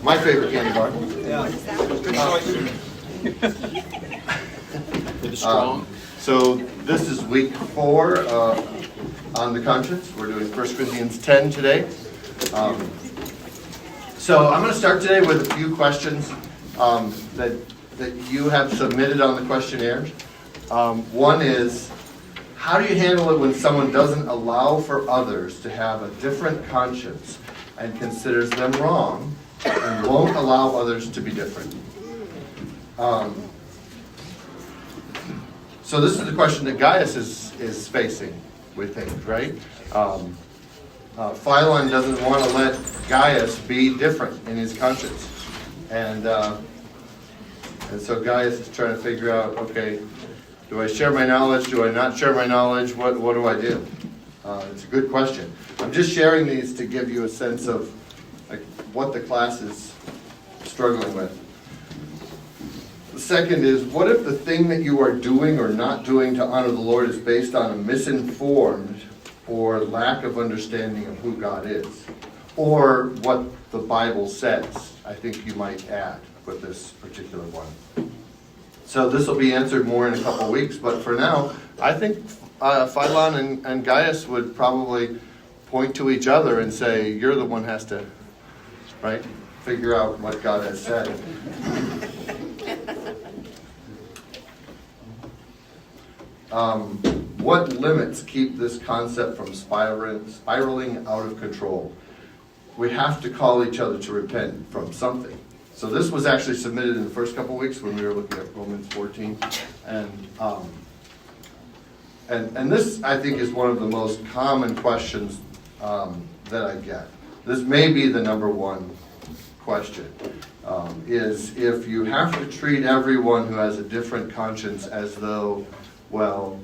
My favorite candy bar. Yeah. Good choice. For the strong. So this is week 4 on the conscience. We're doing 1 Corinthians 10 today. So I'm going to start today with a few questions that you have submitted on the questionnaires. One is, how do you handle it when someone doesn't allow for others to have a different conscience and considers them wrong and won't allow others to be different? So this is the question that Gaius is facing, we think, right? Philon doesn't want to let Gaius be different in his conscience. And so Gaius is trying to figure out, okay, do I share my knowledge? Do I not share my knowledge? What do I do? It's a good question. I'm just sharing these to give you a sense of what the class is struggling with. The second is, what if the thing that you are doing or not doing to honor the Lord is based on a misinformed or lack of understanding of who God is? Or what the Bible says, I think you might add with this particular one. So this will be answered more in a couple weeks, but for now, I think Philon and Gaius would probably point to each other and say, you're the one who has to, right, figure out what God has said. What limits keep this concept from spiraling out of control? We have to call each other to repent from something. So this was actually submitted in the first couple weeks when we were looking at Romans 14. And this, I think, is one of the most common questions that I get. This may be the number one question, is if you have to treat everyone who has a different conscience as though, well,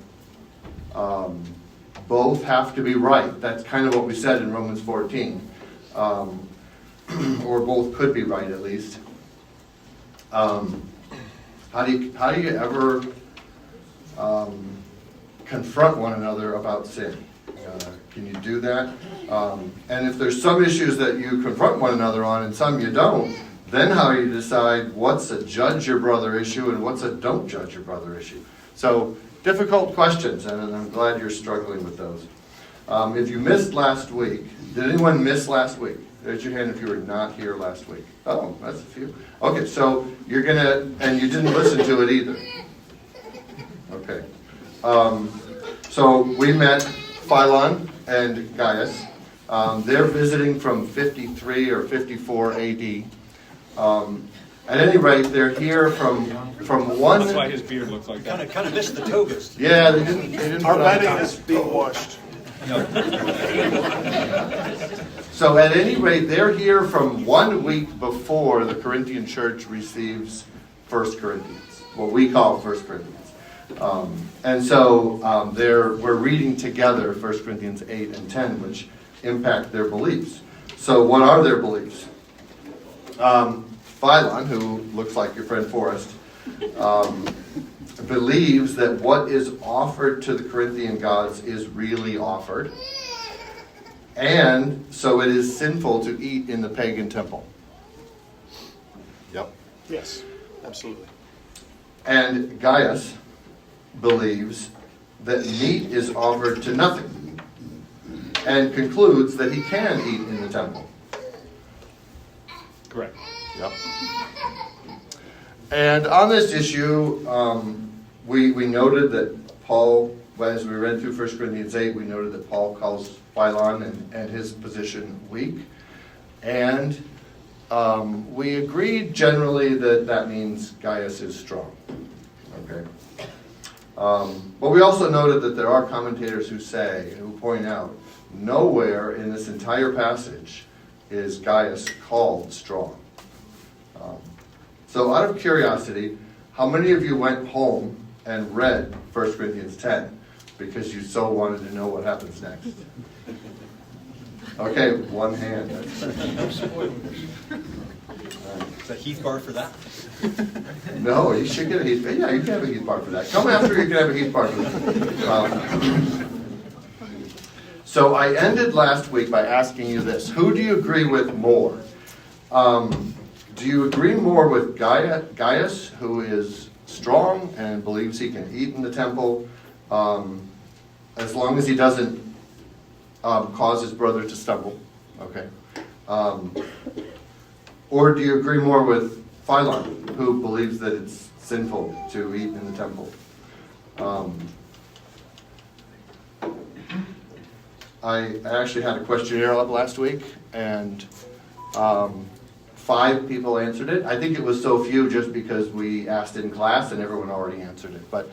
both have to be right. That's kind of what we said in Romans 14. Or both could be right, at least. How do you ever confront one another about sin? Can you do that? And if there's some issues that you confront one another on and some you don't, then how do you decide what's a judge your brother issue and what's a don't judge your brother issue? So difficult questions, and I'm glad you're struggling with those. If you missed last week, did anyone miss last week? Raise your hand if you were not here last week. Oh, that's a few. Okay, so you're going to, and you didn't listen to it either. Okay. So we met Philon and Gaius. They're visiting from 53 or 54 AD. At any rate, they're here from one. That's why his beard looks like that. Kind of missed the togas. Yeah, they didn't. Our wedding is being washed. So at any rate, they're here from 1 week before the Corinthian church receives 1 Corinthians, what we call 1 Corinthians. And so we're reading together 1 Corinthians 8 and 10, which impact their beliefs. So what are their beliefs? Philon, who looks like your friend Forrest, believes that what is offered to the Corinthian gods is really offered. And so it is sinful to eat in the pagan temple. Yep. Yes, absolutely. And Gaius believes that meat is offered to nothing and concludes that he can eat in the temple. Correct. Yep. And on this issue, we noted that Paul, as we read through 1 Corinthians 8, we noted that Paul calls Philon and his position weak. And we agreed generally that means Gaius is strong. Okay. But we also noted that there are commentators who point out, nowhere in this entire passage is Gaius called strong. So out of curiosity, how many of you went home and read 1 Corinthians 10 because you so wanted to know what happens next? Okay, one hand. Is that Heath bar for that? No, you should get a Heath bar. Yeah, you can have a Heath bar for that. Come after you can have a Heath bar for that. So I ended last week by asking you this. Who do you agree with more? do you agree more with Gaius, who is strong and believes he can eat in the temple, as long as he doesn't cause his brother to stumble? Okay. Or do you agree more with Philon, who believes that it's sinful to eat in the temple? I actually had a questionnaire up last week, and 5 people answered it. I think it was so few just because we asked in class and everyone already answered it. But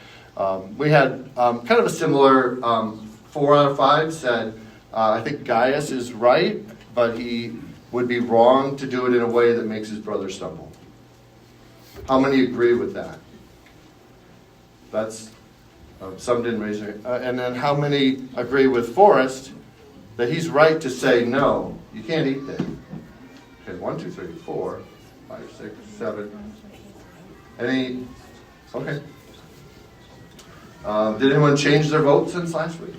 we had kind of a similar 4 out of 5 said, I think Gaius is right, but he would be wrong to do it in a way that makes his brother stumble. How many agree with that? That's some didn't raise their hand. And then how many agree with Forrest that he's right to say no, you can't eat that? Okay, 1, 2, 3, 4, 5, 6, 7. Any? Okay. Did anyone change their vote since last week?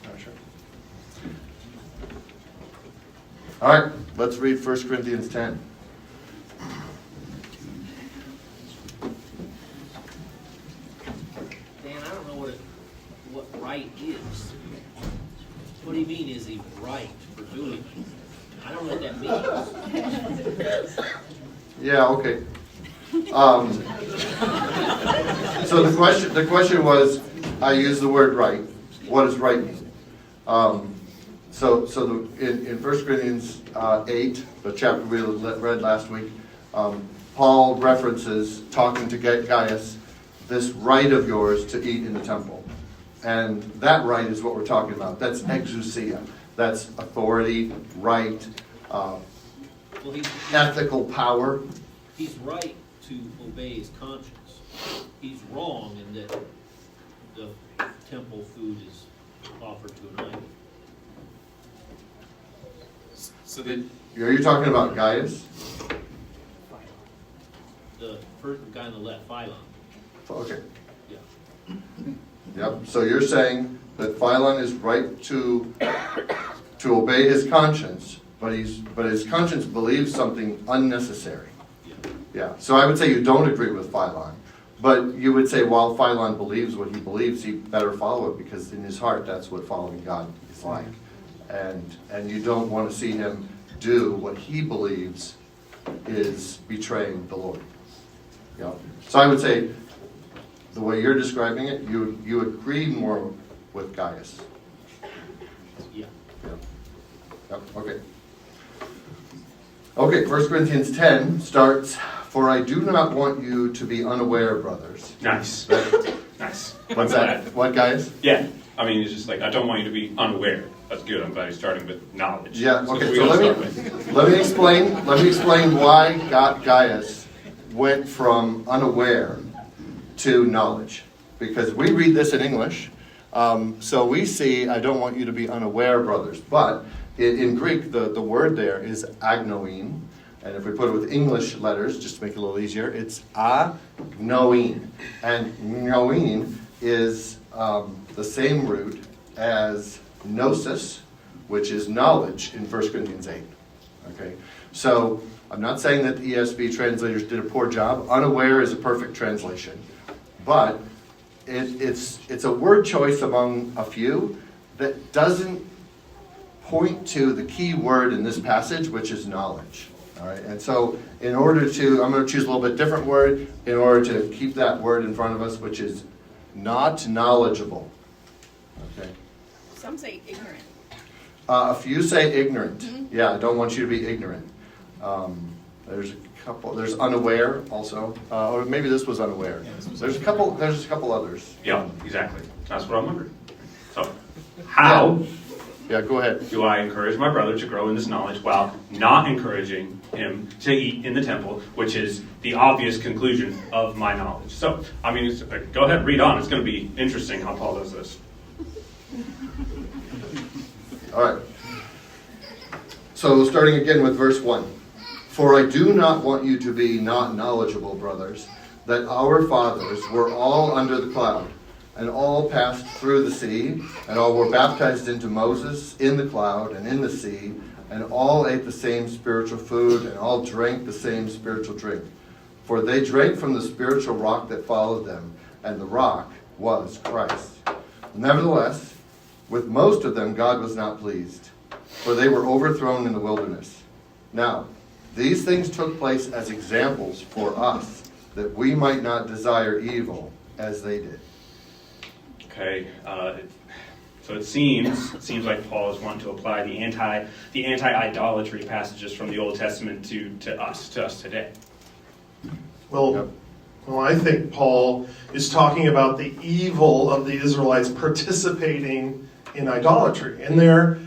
Not sure. All right, let's read 1 Corinthians 10. Dan, I don't know what right is. What do you mean, is he right for doing it? I don't know what that means. Yeah, okay. So the question was, I used the word right. What does right mean? In 1 Corinthians 8, the chapter we read last week, Paul references, talking to Gaius, this right of yours to eat in the temple. And that right is what we're talking about. That's exousia. That's authority, right, ethical power. He's right to obey his conscience. He's wrong in that the temple food is offered to an idol. So then, Are you talking about Gaius? The first guy on the left, Philon. Okay. Yeah. Yep. So you're saying that Philon is right to obey his conscience, but his conscience believes something unnecessary. Yeah. So I would say you don't agree with Philon, but you would say while Philon believes what he believes, he better follow it because in his heart that's what following God is like, and you don't want to see him do what he believes is betraying the Lord. Yeah. So I would say the way you're describing it, you agree more with Gaius. Yeah. Yep. Okay. Okay, 1 Corinthians 10 starts, "For I do not want you to be unaware, brothers." Nice. Right? Nice. What's I'm that? glad. What, guys? Yeah. I mean, it's just like, I don't want you to be unaware. That's good. I'm glad you're starting with knowledge. Yeah, That's okay, what we so gotta start with. let me explain why Gaius went from unaware to knowledge. Because we read this in English, so we see, "I don't want you to be unaware, brothers." But in Greek, the word there is agnoin. And if we put it with English letters, just to make it a little easier, it's agnoin. And gnoin is the same root as gnosis, which is knowledge in 1 Corinthians 8. Okay, so I'm not saying that the ESV translators did a poor job. Unaware is a perfect translation. But it's a word choice among a few that doesn't point to the key word in this passage, which is knowledge. All right, and so in order to, I'm going to choose a little bit different word in order to keep that word in front of us, which is not knowledgeable. Okay. Some say ignorant. A few say ignorant. Mm-hmm. Yeah, I don't want you to be ignorant. There's a couple. There's unaware also, or maybe this was unaware. There's a couple others. Yeah, exactly. That's what I'm wondering. So, how Yeah, go ahead. do I encourage my brother to grow in this knowledge while not encouraging him to eat in the temple, which is the obvious conclusion of my knowledge? So, I mean, go ahead and read on. It's going to be interesting how Paul does this. All right. So starting again with verse 1. "For I do not want you to be not knowledgeable, brothers, that our fathers were all under the cloud, and all passed through the sea, and all were baptized into Moses in the cloud and in the sea, and all ate the same spiritual food, and all drank the same spiritual drink. For they drank from the spiritual rock that followed them, and the rock was Christ. Nevertheless, with most of them God was not pleased, for they were overthrown in the wilderness. Now, these things took place as examples for us, that we might not desire evil as they did. Okay, so it seems like Paul is wanting to apply the anti-idolatry passages from the Old Testament to us today. Well, I think Paul is talking about the evil of the Israelites participating in idolatry. And there,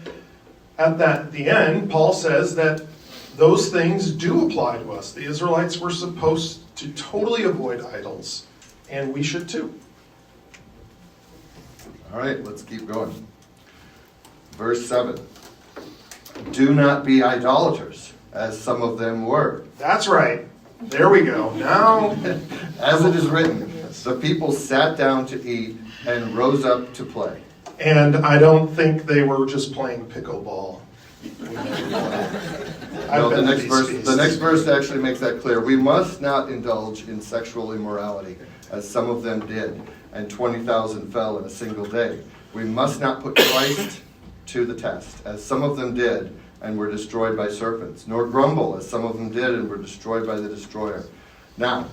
the end, Paul says that those things do apply to us. The Israelites were supposed to totally avoid idols, and we should too. All right, let's keep going. Verse 7. Do not be idolaters, as some of them were. That's right. There we go. Now, As it is written, the people sat down to eat and rose up to play. and I don't think they were just playing pickleball. No, the next verse actually makes that clear. We must not indulge in sexual immorality, as some of them did, and 20,000 fell in a single day. We must not put Christ to the test, as some of them did, and were destroyed by serpents, nor grumble, as some of them did, and were destroyed by the destroyer. Now,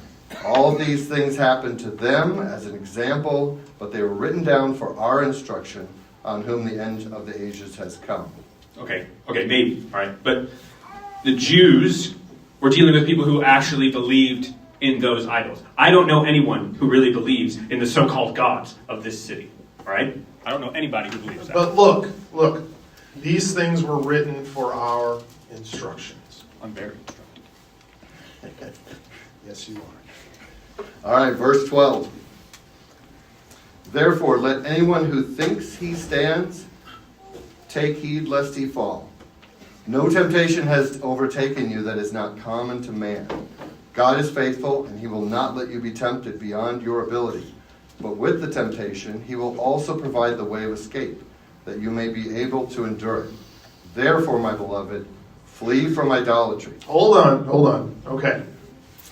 all these things happened to them as an example, but they were written down for our instruction, on whom the end of the ages has come. Okay, maybe, all right. But the Jews were dealing with people who actually believed in those idols. I don't know anyone who really believes in the so-called gods of this city, all right? I don't know anybody who believes that. But look, these things were written for our instructions. I'm very instructed. Yes, you are. All right, verse 12. Therefore, let anyone who thinks he stands take heed lest he fall. No temptation has overtaken you that is not common to man. God is faithful, and he will not let you be tempted beyond your ability. But with the temptation, he will also provide the way of escape, that you may be able to endure it. Therefore, my beloved, flee from idolatry. Hold on. Okay.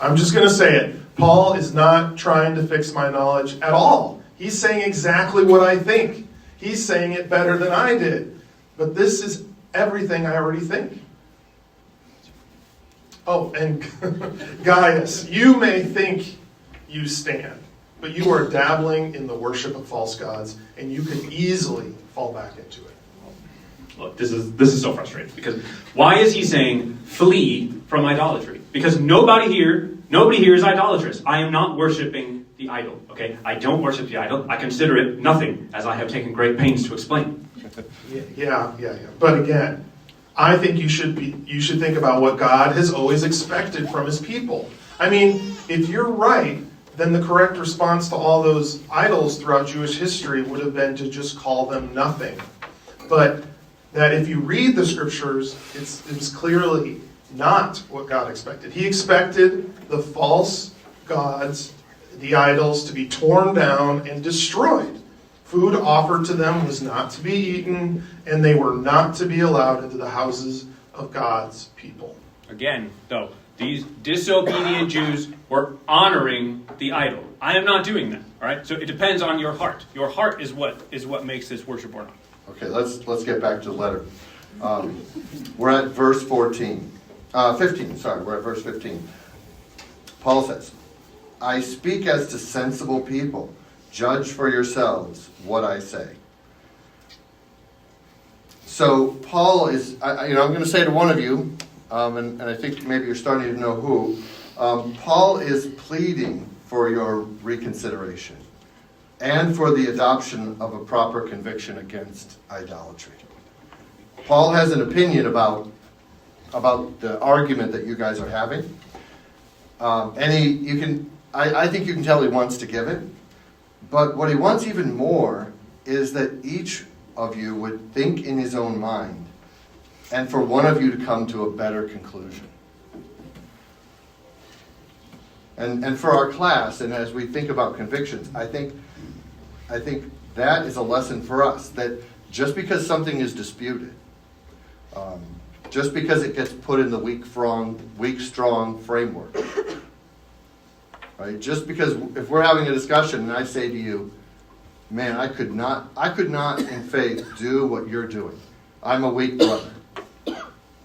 I'm just going to say it. Paul is not trying to fix my knowledge at all. He's saying exactly what I think. He's saying it better than I did. But this is everything I already think. Oh, and Gaius, you may think you stand, but you are dabbling in the worship of false gods, and you could easily fall back into it. Look, this is so frustrating, because why is he saying flee from idolatry? Because nobody here is idolatrous. I am not worshiping the idol, okay? I don't worship the idol. I consider it nothing, as I have taken great pains to explain. Yeah. But again, I think you should think about what God has always expected from his people. I mean, if you're right, then the correct response to all those idols throughout Jewish history would have been to just call them nothing. But that if you read the scriptures, it was clearly not what God expected. He expected the false gods, the idols, to be torn down and destroyed. Food offered to them was not to be eaten, and they were not to be allowed into the houses of God's people. Again, though, these disobedient Jews were honoring the idol. I am not doing that, all right? So it depends on your heart. Your heart is what makes this worship or not. Okay, let's get back to the letter. We're at verse 15. We're at verse 15. Paul says, I speak as to sensible people. Judge for yourselves what I say. So Paul is, I'm going to say to one of you, and I think maybe you're starting to know who, Paul is pleading for your reconsideration and for the adoption of a proper conviction against idolatry. Paul has an opinion about the argument that you guys are having, and I think you can tell he wants to give it. But what he wants even more is that each of you would think in his own mind, and for one of you to come to a better conclusion. And for our class, and as we think about convictions, I think that is a lesson for us, that just because something is disputed, just because it gets put in the weak, strong framework. Right? Just because if we're having a discussion and I say to you, man, I could not in faith do what you're doing. I'm a weak brother. All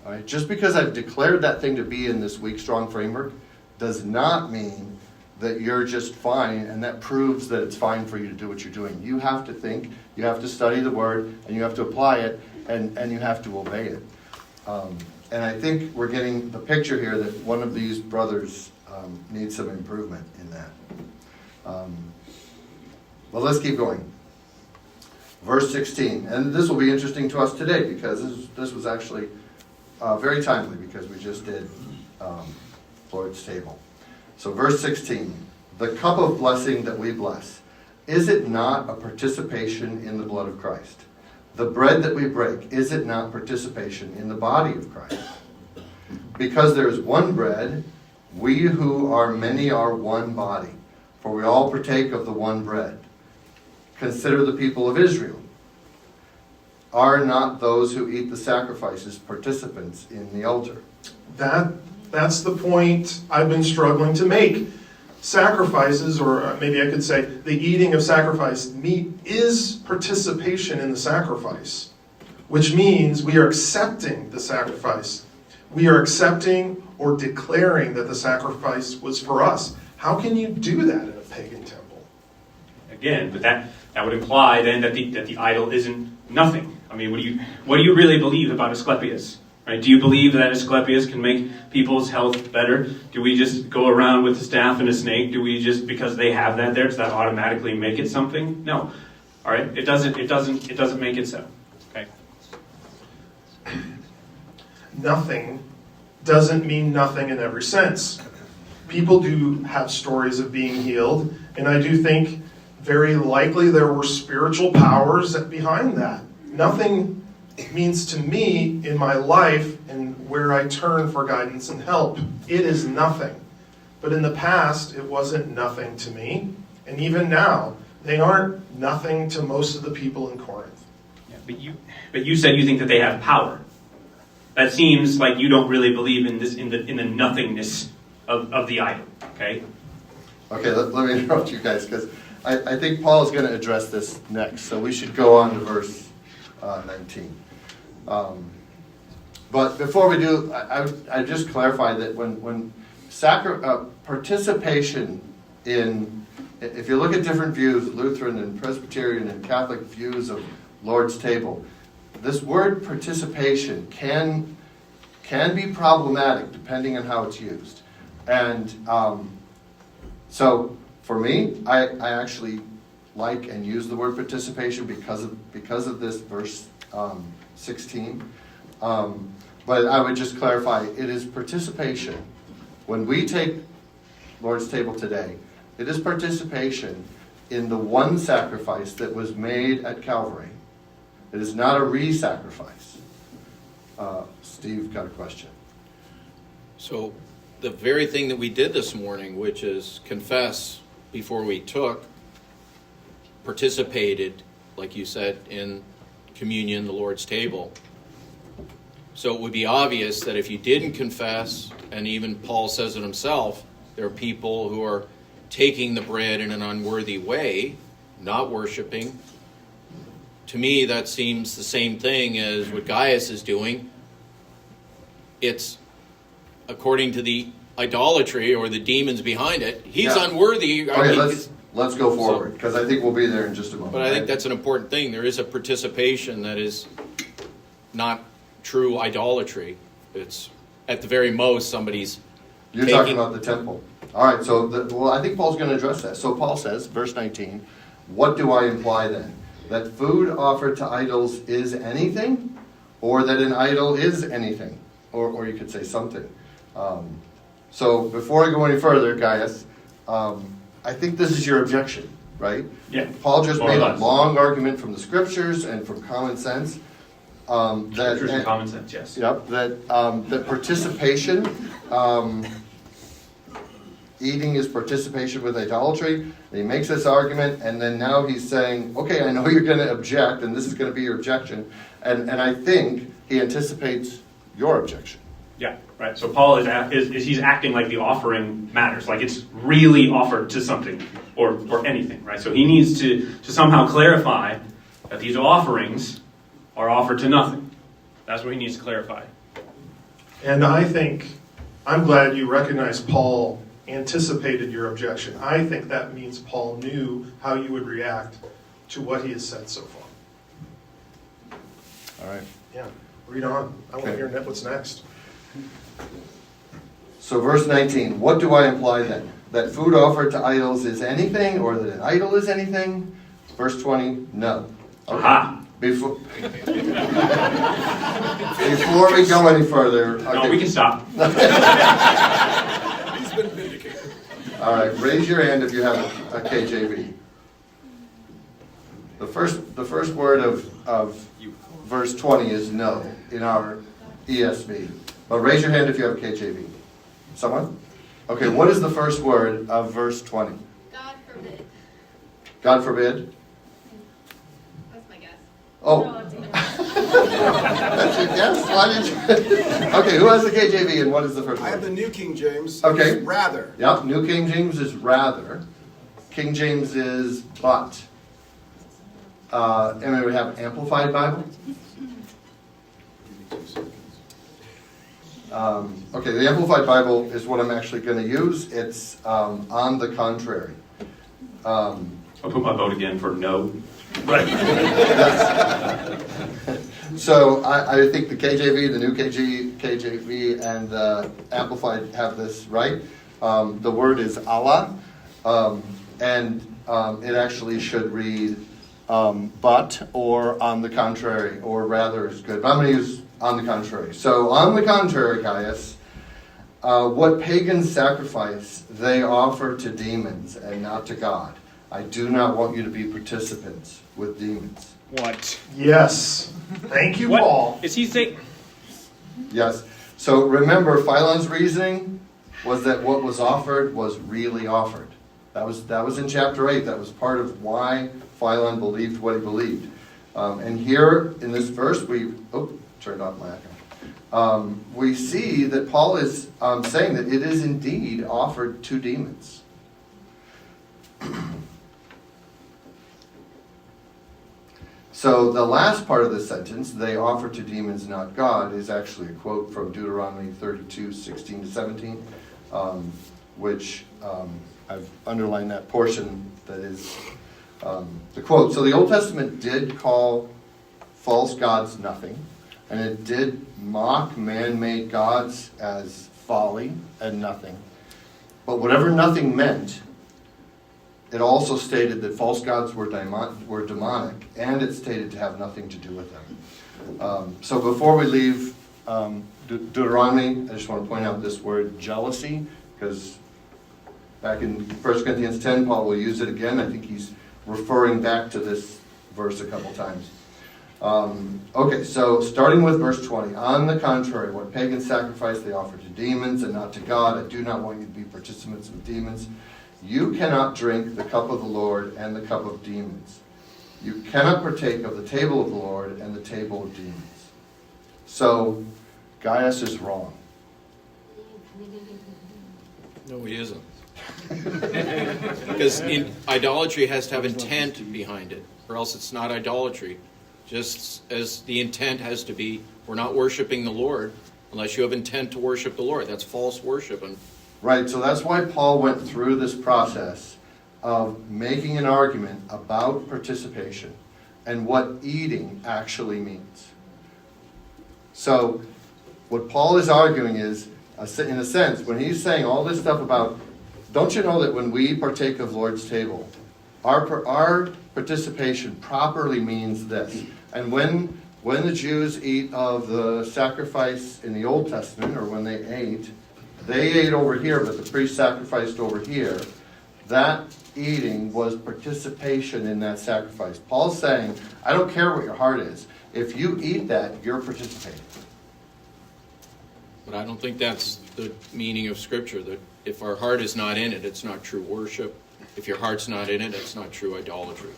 right? Just because I've declared that thing to be in this weak, strong framework does not mean that you're just fine, and that proves that it's fine for you to do what you're doing. You have to think, you have to study the Word, and you have to apply it, and you have to obey it. And I think we're getting the picture here that one of these brothers needs some improvement in that. Well, let's keep going. Verse 16, and this will be interesting to us today because this was actually very timely because we just did Lord's table. So verse 16, the cup of blessing that we bless, is it not a participation in the blood of Christ? The bread that we break, is it not participation in the body of Christ? Because there is one bread, we who are many are one body, for we all partake of the one bread. Consider the people of Israel. Are not those who eat the sacrifices participants in the altar? That's the point I've been struggling to make. Sacrifices, or maybe I could say the eating of sacrificed meat, is participation in the sacrifice, which means we are accepting the sacrifice. We are accepting or declaring that the sacrifice was for us. How can you do that in a pagan temple? Again, but that would imply then that the idol isn't nothing. I mean, what do you really believe about Asclepius? Right? Do you believe that Asclepius can make people's health better? Do we just go around with a staff and a snake? Do we just, because they have that there, does that automatically make it something? No. All right? It doesn't make it so. Okay. Nothing doesn't mean nothing in every sense. People do have stories of being healed, and I do think very likely there were spiritual powers behind that. Nothing means to me in my life and where I turn for guidance and help. It is nothing. But in the past, it wasn't nothing to me. And even now, they aren't nothing to most of the people in Corinth. Yeah, but you said you think that they have power. That seems like you don't really believe in this in the nothingness of the idol. Okay? Okay, let me interrupt you guys because I think Paul is going to address this next. So we should go on to verse 19. But before we do, I just clarify that when participation in, if you look at different views, Lutheran and Presbyterian and Catholic views of Lord's table, this word participation can be problematic depending on how it's used. And so for me, I actually like and use the word participation because of this verse 16. But I would just clarify, it is participation. When we take Lord's table today, it is participation in the one sacrifice that was made at Calvary. It is not a re-sacrifice. Steve got a question. So the very thing that we did this morning, which is confess before we took, participated, like you said, in communion, the Lord's table. So it would be obvious that if you didn't confess, and even Paul says it himself, there are people who are taking the bread in an unworthy way, not worshiping. To me, that seems the same thing as what Gaius is doing. It's according to the idolatry or the demons behind it. He's unworthy. Okay, let's go forward because I think we'll be there in just a moment. But I think that's an important thing. There is a participation that is not true idolatry. It's at the very most somebody's You're talking about the temple. All right, so I think Paul's going to address that. So Paul says, verse 19, what do I imply then? That food offered to idols is anything? Or that an idol is anything? Or you could say something. So before I go any further, Gaius, I think this is your objection, right? Yeah. Paul just More or made a less. long argument from the scriptures and from common sense. Scriptures and common sense, yes. Yep, that participation, eating is participation with idolatry. And he makes this argument, and then now he's saying, okay, I know you're going to object, and this is going to be your objection. And I think he anticipates your objection. Yeah, right. So Paul is he's acting like the offering matters, like it's really offered to something or anything, right? So he needs to somehow clarify that these offerings are offered to nothing. That's what he needs to clarify. And I think, I'm glad you recognize Paul anticipated your objection. I think that means Paul knew how you would react to what he has said so far. All right. Yeah, read on. I want to Okay. hear what's next. So verse 19, what do I imply then? That food offered to idols is anything, or that an idol is anything? Verse 20, no. Okay. Aha. Before we go any further... No, okay. we can stop. He's been vindicated. All right, raise your hand if you have a KJV. The first word of verse 20 is no in our ESV. But raise your hand if you have a KJV. Someone? Okay, what is the first word of verse 20? God forbid. God forbid? That's my guess. Oh. That's your guess? Why did you? Okay, who has the KJV and what is the first I have the word? New King James. Okay. It's rather. Yep, New King James is rather. King James is but. And we have Amplified Bible. Okay, the Amplified Bible is what I'm actually going to use. It's on the contrary. I'll put my vote again for no. Right. So I think the KJV, the New KJV, and the Amplified have this right. The word is Allah, and it actually should read but or on the contrary, or rather is good. But I'm going to use on the contrary. So on the contrary, Gaius, what pagans sacrifice they offer to demons and not to God. I do not want you to be participants with demons. What? Yes. Thank you, Paul. Is he saying? Yes. So remember, Philon's reasoning was that what was offered was really offered. That was in chapter 8. That was part of why Philon believed what he believed. And here in this verse, turned off my echo. We see that Paul is saying that it is indeed offered to demons. So the last part of the sentence, they offer to demons, not God, is actually a quote from Deuteronomy 32, 16 to 17, which I've underlined that portion that is the quote. So the Old Testament did call false gods nothing, and it did mock man-made gods as folly and nothing. But whatever nothing meant, it also stated that false gods were demonic, and it stated to have nothing to do with them. So before we leave Deuteronomy, I just want to point out this word jealousy, because back in 1 Corinthians 10, Paul will use it again. I think he's referring back to this verse a couple times. Okay, so starting with verse 20. On the contrary, what pagans sacrifice they offer to demons and not to God. I do not want you to be participants with demons. You cannot drink the cup of the Lord and the cup of demons. You cannot partake of the table of the Lord and the table of demons. So, Gaius is wrong. No, he isn't. Because idolatry has to have intent behind it, or else it's not idolatry. Just as the intent has to be, we're not worshiping the Lord unless you have intent to worship the Lord. That's false worship. And Right, so that's why Paul went through this process of making an argument about participation and what eating actually means. So, what Paul is arguing is, in a sense, when he's saying all this stuff about, don't you know that when we partake of Lord's table, our participation properly means this. And when the Jews eat of the sacrifice in the Old Testament, or when they ate over here, but the priest sacrificed over here. That eating was participation in that sacrifice. Paul's saying, I don't care what your heart is. If you eat that, you're participating. But I don't think that's the meaning of Scripture, that if our heart is not in it, it's not true worship. If your heart's not in it, it's not true idolatry.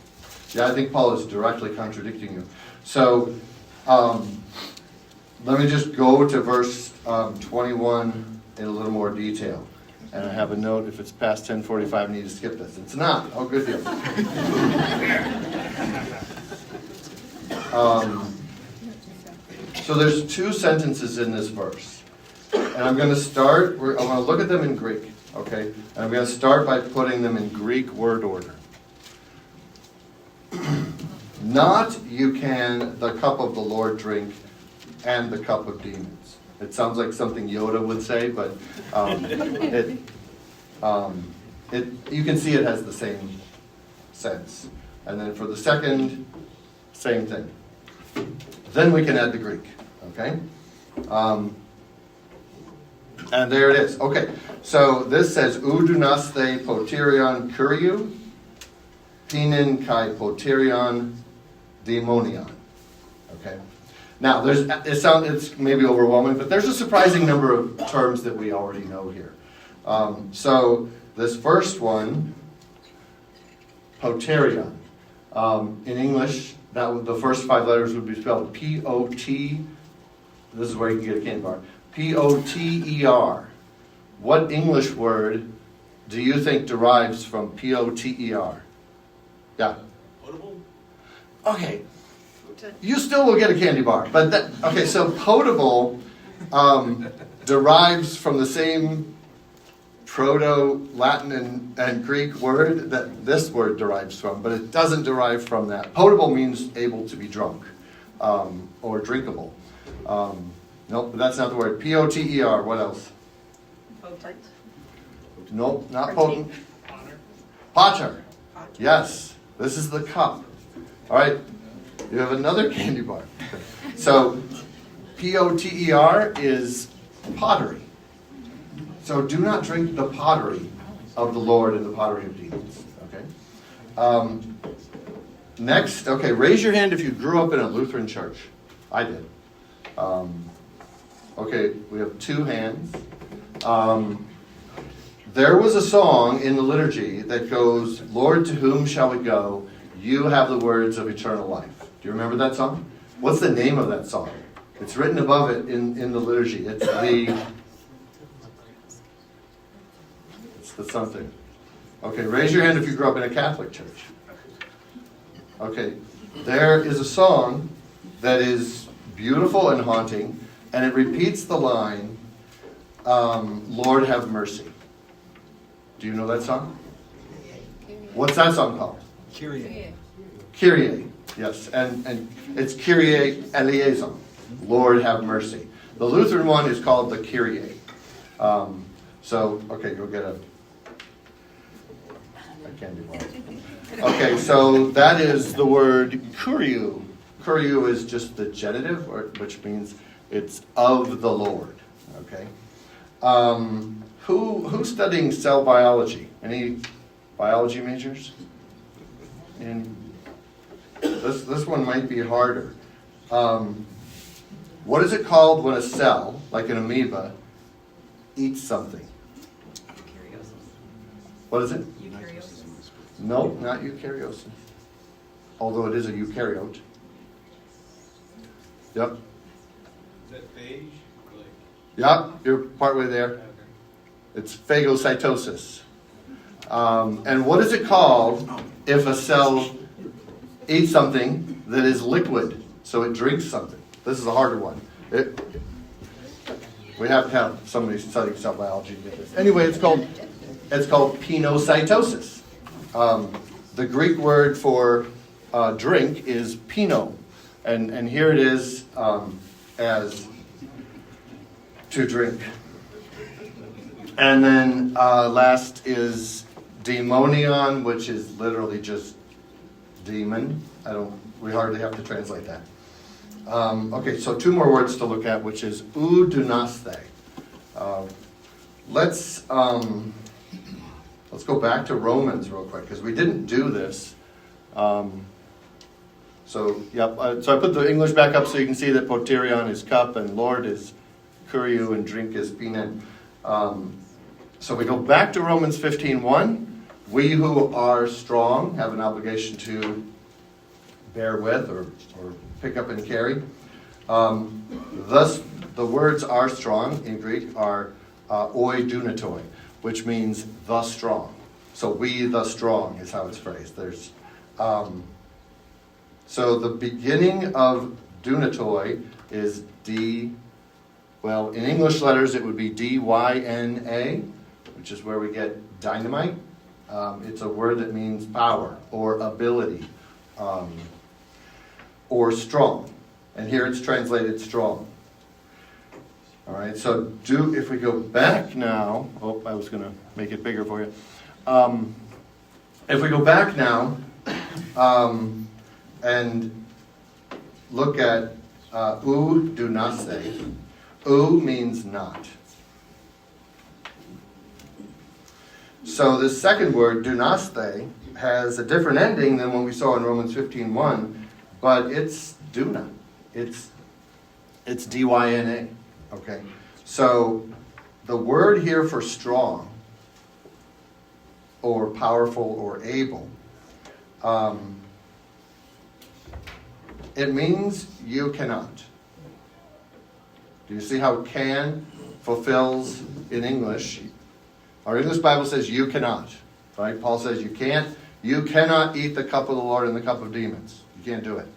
Yeah, I think Paul is directly contradicting you. So, let me just go to verse 21 in a little more detail. And I have a note, if it's past 10:45, I need to skip this. It's not. Oh, good deal. So there's two sentences in this verse. And I'm going to start, I'm going to look at them in Greek, okay? And I'm going to start by putting them in Greek word order. Not you can the cup of the Lord drink and the cup of demons. It sounds like something Yoda would say, but you can see it has the same sense. And then for the second, same thing. Then we can add the Greek, okay? And there it is. Okay, so this says, Oudunaste poterion kuriou, pinin kai poterion daemonion. Okay. Now, it's maybe overwhelming, but there's a surprising number of terms that we already know here. So this first one, poterion. In English, the first 5 letters would be spelled P-O-T. This is where you can get a candy bar. P-O-T-E-R. What English word do you think derives from P-O-T-E-R? Yeah. Potable? Okay. You still will get a candy bar. But okay, so potable derives from the same Proto-Latin and Greek word that this word derives from, but it doesn't derive from that. Potable means able to be drunk or drinkable. Nope, that's not the word. P-O-T-E-R. What else? Potent. Nope, not potent. Potter. Yes, this is the cup. All right, you have another candy bar. So, P-O-T-E-R is pottery. So do not drink the pottery of the Lord and the pottery of demons. Okay. Next, okay, raise your hand if you grew up in a Lutheran church. I did. Okay, we have 2 hands. There was a song in the liturgy that goes, Lord, to whom shall we go? You have the words of eternal life. Do you remember that song? What's the name of that song? It's written above it in the liturgy. It's the something. Okay, raise your hand if you grew up in a Catholic church. Okay, there is a song that is beautiful and haunting, and it repeats the line, Lord have mercy. Do you know that song? What's that song called? Kyrie. Kyrie, yes, and it's Kyrie eleison, Lord have mercy. The Lutheran one is called the Kyrie. So, okay, go get a candy bar. Okay, so that is the word kuriou. Kuriou is just the genitive, which means it's of the Lord. Okay. Who's studying cell biology? Any biology majors? And this one might be harder. What is it called when a cell, like an amoeba, eats something? What is it? Eukaryosis. No, not eukaryosis. Although it is a eukaryote. Yep. Is that phage? Yep, you're partway there. It's phagocytosis. And what is it called if a cell eats something that is liquid, so it drinks something? This is a harder one. We have to have somebody studying cell biology to get this. Anyway, it's called pinocytosis. The Greek word for drink is pino, and here it is as to drink. And then last is daemonion, which is literally just demon. We hardly have to translate that. Okay, so 2 more words to look at, which is oudunaste. Let's go back to Romans real quick, because we didn't do this. So I put the English back up so you can see that poterion is cup, and Lord is kuriou, and drink is pinen. So we go back to Romans 15:1. We who are strong have an obligation to bear with or pick up and carry. Thus, the words "are strong" in Greek are oi dunatoi, which means the strong. So we the strong is how it's phrased. So the beginning of dunatoi is D. Well, in English letters it would be D-Y-N-A, which is where we get dynamite. It's a word that means power or ability or strong. And here it's translated strong. All right, so if we go back now, I was going to make it bigger for you. If we go back now and look at ou dunaste, ou means not. So this second word, dunaste, has a different ending than what we saw in Romans 15:1, but it's duna. It's D-Y-N-A. Okay, so the word here for strong, or powerful, or able, it means you cannot. Do you see how can fulfills in English? Our English Bible says you cannot, right? Paul says you cannot eat the cup of the Lord and the cup of demons. You can't do it.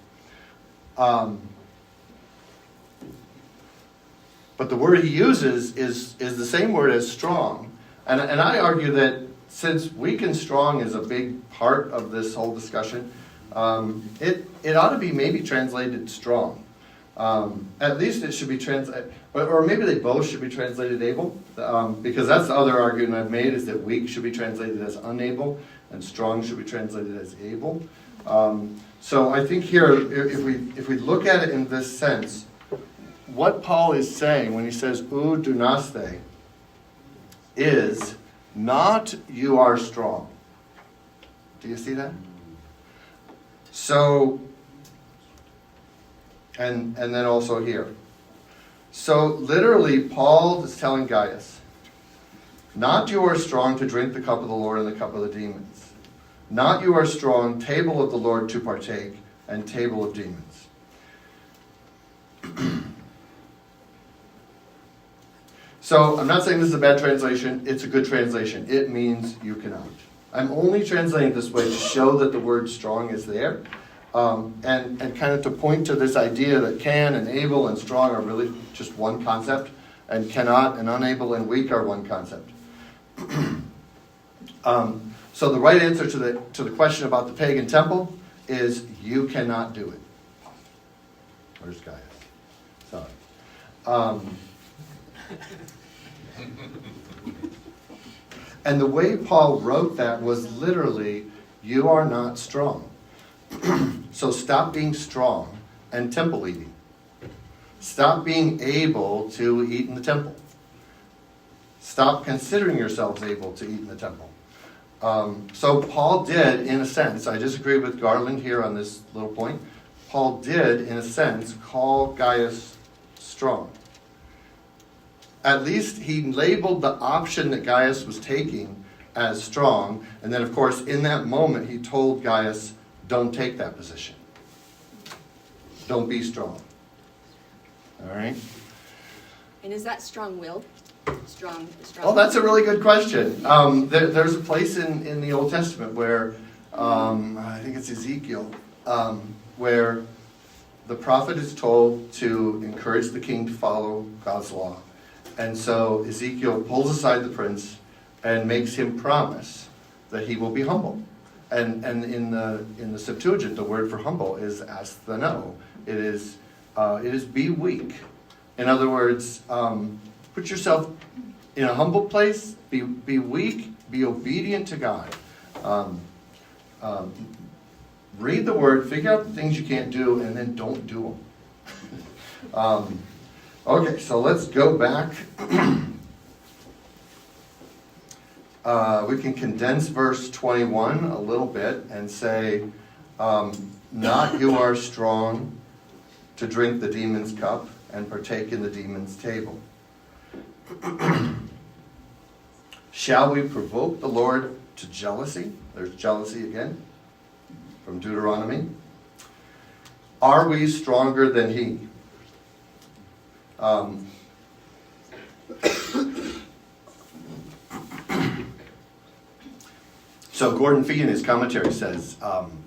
But the word he uses is the same word as strong. And I argue that since weak and strong is a big part of this whole discussion, it ought to be maybe translated strong. At least it should be translated, or maybe they both should be translated able, because that's the other argument I've made, is that weak should be translated as unable, and strong should be translated as able. So I think here, if we look at it in this sense, what Paul is saying when he says ou dunaste is not you are strong. Do you see that? So, and then also here. So literally Paul is telling Gaius, not you are strong to drink the cup of the Lord and the cup of the demons. Not you are strong, table of the Lord to partake, and table of demons. So I'm not saying this is a bad translation. It's a good translation. It means you cannot. I'm only translating this way to show that the word strong is there, and kind of to point to this idea that can and able and strong are really just one concept, and cannot and unable and weak are one concept. So the right answer to the question about the pagan temple is you cannot do it. Where's Gaius? Sorry. And the way Paul wrote that was literally, you are not strong. So stop being strong and temple eating. Stop being able to eat in the temple. Stop considering yourselves able to eat in the temple. So Paul did, in a sense, I disagree with Garland here on this little point, Paul did, in a sense, call Gaius strong. At least he labeled the option that Gaius was taking as strong, and then of course in that moment he told Gaius, don't take that position. Don't be strong. All right? And is that strong-willed? Strong. Oh, that's a really good question. There's a place in the Old Testament where, I think it's Ezekiel, where the prophet is told to encourage the king to follow God's law. And so Ezekiel pulls aside the prince and makes him promise that he will be humble. And in the Septuagint, the word for humble is astheno. It is be weak. In other words, put yourself in a humble place, be weak, be obedient to God. Read the word, figure out the things you can't do, and then don't do them. Okay, so let's go back. We can condense verse 21 a little bit and say, not you are strong to drink the demon's cup and partake in the demon's table. Shall we provoke the Lord to jealousy? There's jealousy again, from Deuteronomy. Are we stronger than he? So Gordon Fee in his commentary says,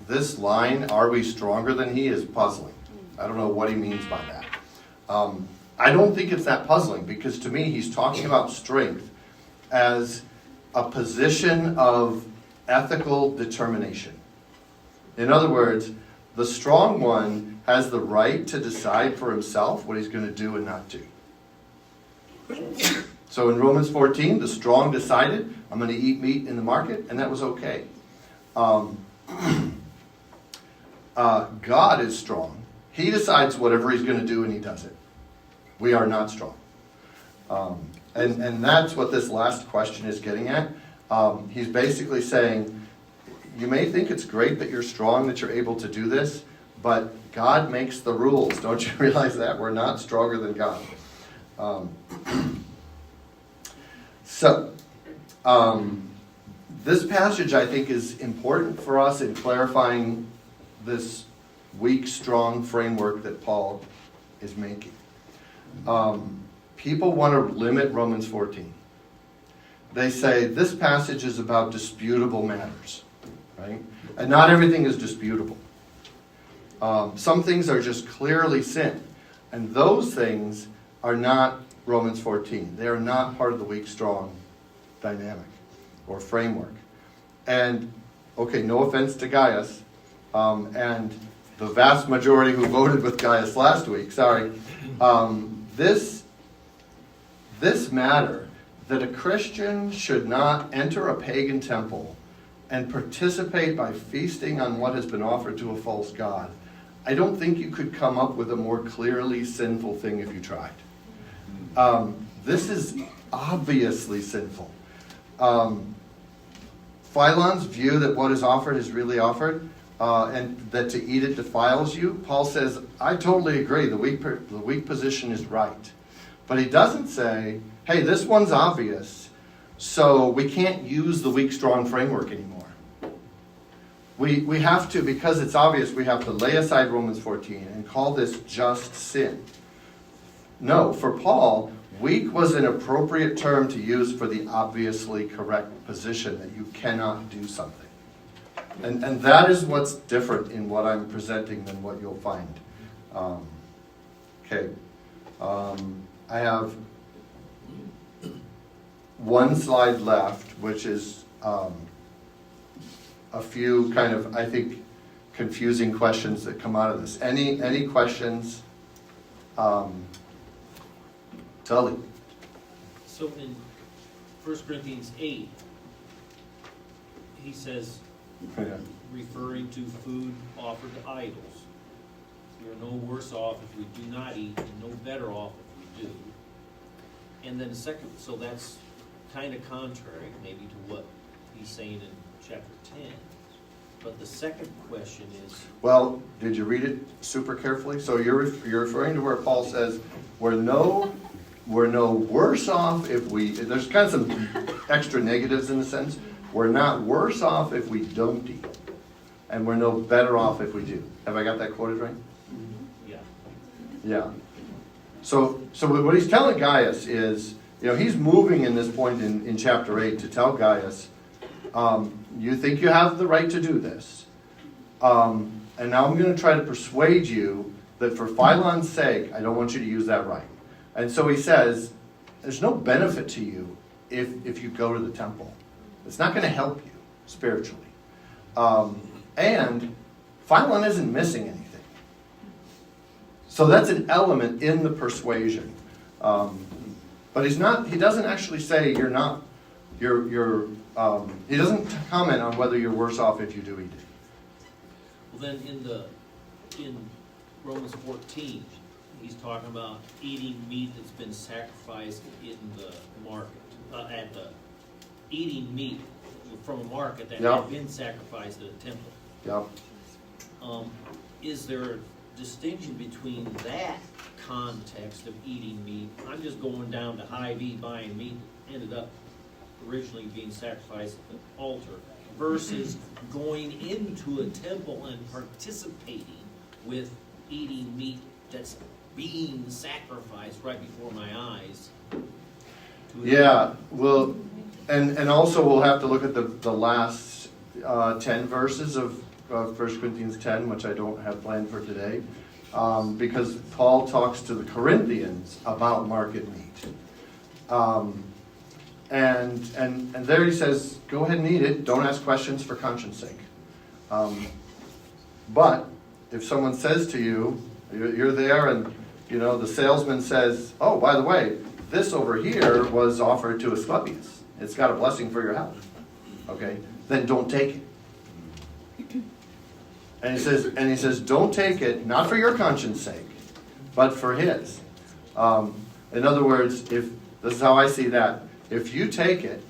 this line, "Are we stronger than he?" is puzzling. I don't know what he means by that. I don't think it's that puzzling, because to me he's talking about strength as a position of ethical determination. In other words, the strong one has the right to decide for himself what he's going to do and not do. So in Romans 14, the strong decided, I'm going to eat meat in the market, and that was okay. God is strong. He decides whatever he's going to do, and he does it. We are not strong. And that's what this last question is getting at. He's basically saying, you may think it's great that you're strong, that you're able to do this, but God makes the rules. Don't you realize that? We're not stronger than God. This passage, I think, is important for us in clarifying this weak, strong framework that Paul is making. People want to limit Romans 14. They say this passage is about disputable matters, right? And not everything is disputable. Some things are just clearly sin. And those things are not Romans 14. They are not part of the weak, strong dynamic or framework. And, okay, no offense to Gaius, and the vast majority who voted with Gaius last week, sorry, this matter that a Christian should not enter a pagan temple and participate by feasting on what has been offered to a false god, I don't think you could come up with a more clearly sinful thing if you tried. This is obviously sinful. Philon's view that what is offered is really offered, and that to eat it defiles you, Paul says, I totally agree, the weak position is right. But he doesn't say, hey, this one's obvious, so we can't use the weak, strong framework anymore. We have to, because it's obvious, we have to lay aside Romans 14 and call this just sin. No, for Paul, weak was an appropriate term to use for the obviously correct position that you cannot do something. And that is what's different in what I'm presenting than what you'll find. I have one slide left, which is a few kind of, I think, confusing questions that come out of this. Any questions? Tully. So in 1 Corinthians 8, he says, referring to food offered to idols, we are no worse off if we do not eat, and no better off if we do. And then second, so that's kind of contrary maybe to what he's saying in chapter 10. But the second question is... Well, did you read it super carefully? So you're referring to where Paul says, we're no worse off if we... There's kind of some extra negatives in the sentence. We're not worse off if we don't eat. And we're no better off if we do. Have I got that quoted right? Yeah. Yeah. So what he's telling Gaius is, he's moving in this point in chapter 8 to tell Gaius, you think you have the right to do this. And now I'm going to try to persuade you that for Philon's sake, I don't want you to use that right. And so he says, there's no benefit to you if you go to the temple. It's not going to help you spiritually. And Philon isn't missing anything. So that's an element in the persuasion. But he doesn't actually say he doesn't comment on whether you're worse off if you do eat it. Well, then in Romans 14, he's talking about eating meat that's been sacrificed in the market, eating meat from a market that had been sacrificed at a temple. Yep. Is there a distinction between that context of eating meat? I'm just going down to Hy-Vee buying meat that ended up originally being sacrificed at the altar versus going into a temple and participating with eating meat that's being sacrificed right before my eyes. Yeah, well, and also we'll have to look at the last 10 verses of 1 Corinthians 10, which I don't have planned for today, because Paul talks to the Corinthians about market meat. And there he says, go ahead and eat it, don't ask questions for conscience sake. But if someone says to you, you're there and the salesman says, oh, by the way, this over here was offered to Asclepius. It's got a blessing for your health. Okay? Then don't take it. And he says, don't take it, not for your conscience sake, but for his. In other words, this is how I see that. If you take it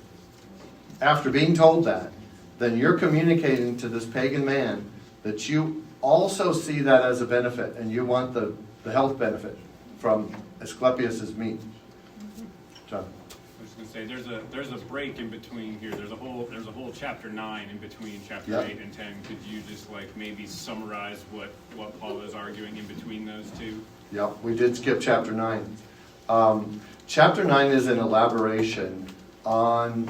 after being told that, then you're communicating to this pagan man that you also see that as a benefit, and you want the health benefit from Asclepius's meat. John. I was going to say there's a break in between here. There's a whole chapter 9 in between chapter 8 and 10. Could you just maybe summarize what Paul is arguing in between those two? Yep, we did skip chapter 9. Chapter 9 is an elaboration on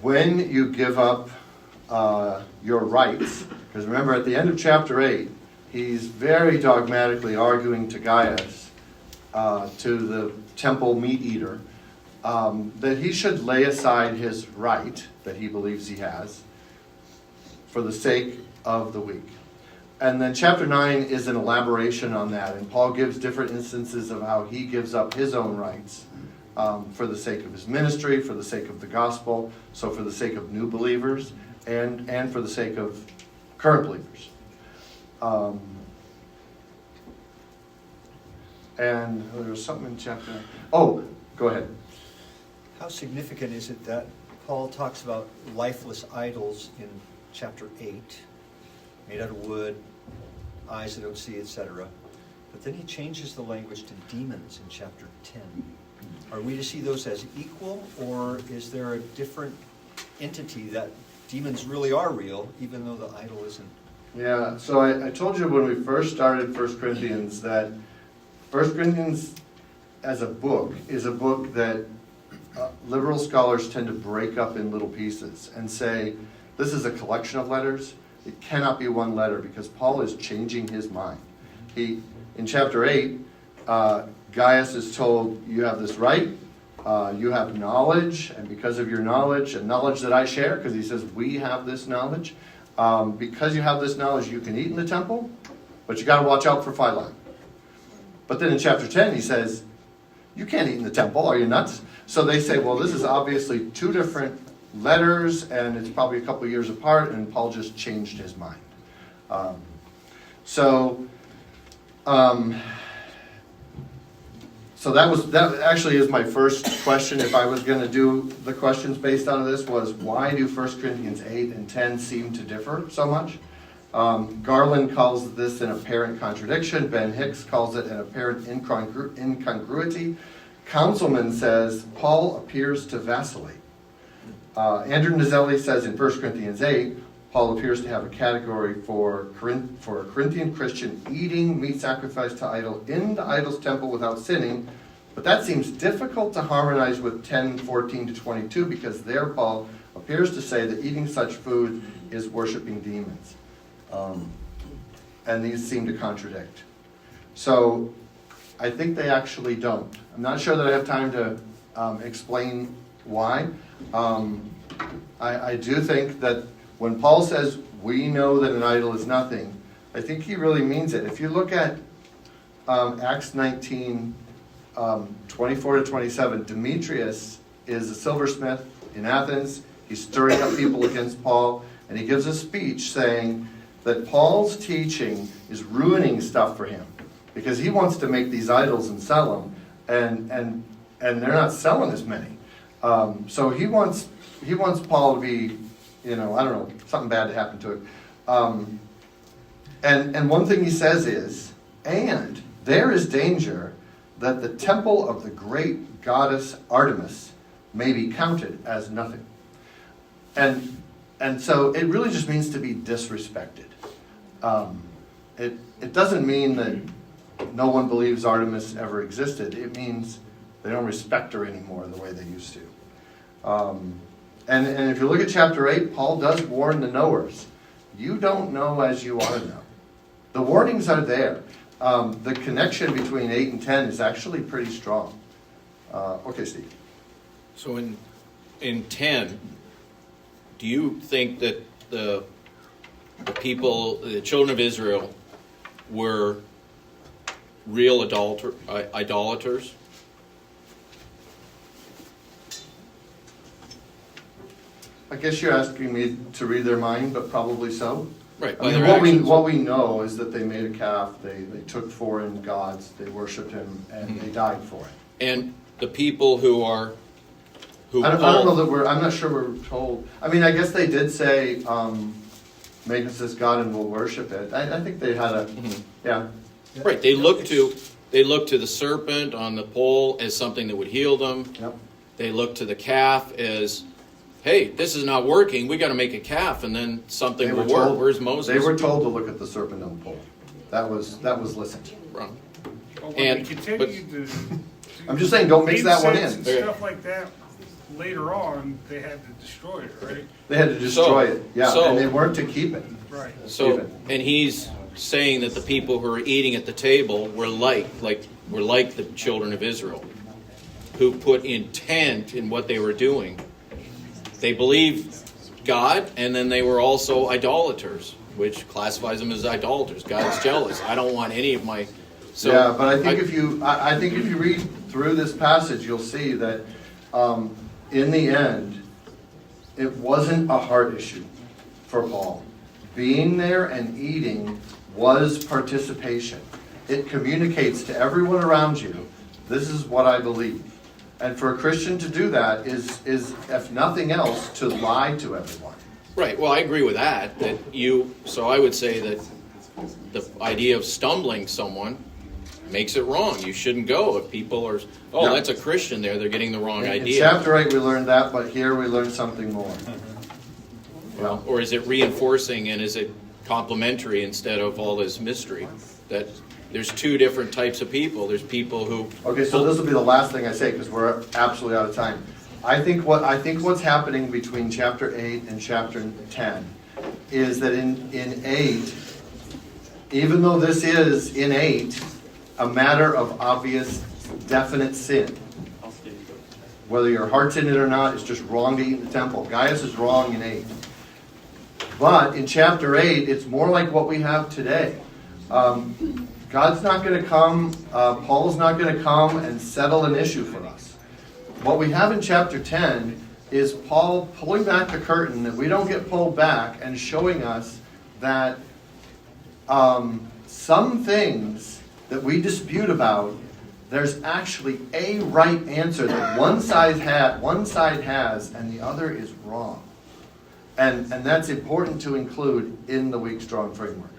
when you give up your rights. Because remember, at the end of chapter 8, he's very dogmatically arguing to Gaius, to the temple meat eater, that he should lay aside his right that he believes he has for the sake of the weak. And then chapter 9 is an elaboration on that, and Paul gives different instances of how he gives up his own rights for the sake of his ministry, for the sake of the gospel, so for the sake of new believers, and for the sake of current believers. And there was something in chapter... Oh, go ahead. How significant is it that Paul talks about lifeless idols in chapter 8, made out of wood, eyes that don't see, etc. But then he changes the language to demons in chapter 10. Are we to see those as equal, or is there a different entity that demons really are real, even though the idol isn't? Yeah, so I told you when we first started 1 Corinthians that 1 Corinthians as a book is a book that liberal scholars tend to break up in little pieces and say, this is a collection of letters. It cannot be one letter because Paul is changing his mind. In chapter 8, Gaius is told, you have this right, you have knowledge, and because of your knowledge, and knowledge that I share, because he says we have this knowledge, because you have this knowledge, you can eat in the temple, but you got to watch out for Philon. But then in chapter 10, he says, you can't eat in the temple, are you nuts? So they say, well, this is obviously two different letters, and it's probably a couple years apart, and Paul just changed his mind. So that actually is my first question. If I was going to do the questions based on this, was why do 1 Corinthians 8 and 10 seem to differ so much? Garland calls this an apparent contradiction. Ben Hicks calls it an apparent incongruity. Councilman says Paul appears to vacillate. Andrew Nazelli says in 1 Corinthians 8, Paul appears to have a category for a Corinthian Christian eating meat sacrificed to idol in the idol's temple without sinning, but that seems difficult to harmonize with 10:14-22 because there Paul appears to say that eating such food is worshiping demons. And these seem to contradict. So I think they actually don't. I'm not sure that I have time to explain why. I do think that when Paul says we know that an idol is nothing, I think he really means it. If you look at Acts 19, 24-27, Demetrius is a silversmith in Athens. He's stirring up people against Paul, and he gives a speech saying that Paul's teaching is ruining stuff for him because he wants to make these idols and sell them, and they're not selling as many. So he wants Paul to be, I don't know, something bad to happen to him. And one thing he says is, and there is danger that the temple of the great goddess Artemis may be counted as nothing. And so it really just means to be disrespected. It doesn't mean that no one believes Artemis ever existed. It means they don't respect her anymore the way they used to. And if you look at chapter 8, Paul does warn the knowers. You don't know as you ought to know. The warnings are there. The connection between 8 and 10 is actually pretty strong. Okay, Steve. So in 10, do you think that the people, the children of Israel, were real idolaters? I guess you're asking me to read their mind, but probably so. Right. I mean, what we know is that they made a calf, they took foreign gods, they worshipped him, and they died for it. And the people who I don't know that I'm not sure we're told. I mean, I guess they did say, make us this God and we'll worship it. I think they had a, yeah. Right. They looked to the serpent on the pole as something that would heal them. Yep. They looked to the calf as, hey, this is not working. We got to make a calf, and then something will work. Where's Moses? They were told to look at the serpent on the pole. That was listened. Wrong. Well, And- when they continued to I'm just saying, don't mix that one incense in. and stuff like that, later on, they had to destroy it, right? They had to destroy it, yeah, so- and they weren't to keep it. Right. So, Even. and he's saying that the people who are eating at the table were like the children of Israel, who put intent in what they were doing. They believed God, and then they were also idolaters, which classifies them as idolaters. God's jealous. I don't want any of my. So Yeah, but I think if you read through this passage, you'll see that in the end, it wasn't a heart issue for Paul. Being there and eating was participation. It communicates to everyone around you, this is what I believe. And for a Christian to do that is if nothing else, to lie to everyone. Right. Well, I agree with that. So I would say that the idea of stumbling someone makes it wrong. You shouldn't go if people are. Oh, No. that's a Christian there. They're getting the wrong In idea. chapter 8 we learned that, but here we learned something more. Well, or is it reinforcing and is it complementary instead of all this mystery? That there's two different types of people. There's people who. Okay, so this will be the last thing I say because we're absolutely out of time. I think what's happening between chapter 8 and chapter 10 is that in 8, even though this is in 8 a matter of obvious, definite sin, whether your heart's in it or not, it's just wrong to eat in the temple. Gaius is wrong in 8. But in chapter 8, it's more like what we have today. God's not going to come, Paul's not going to come and settle an issue for us. What we have in chapter 10 is Paul pulling back the curtain that we don't get pulled back and showing us that some things that we dispute about, there's actually a right answer that one side has and the other is wrong. And that's important to include in the weak, strong framework.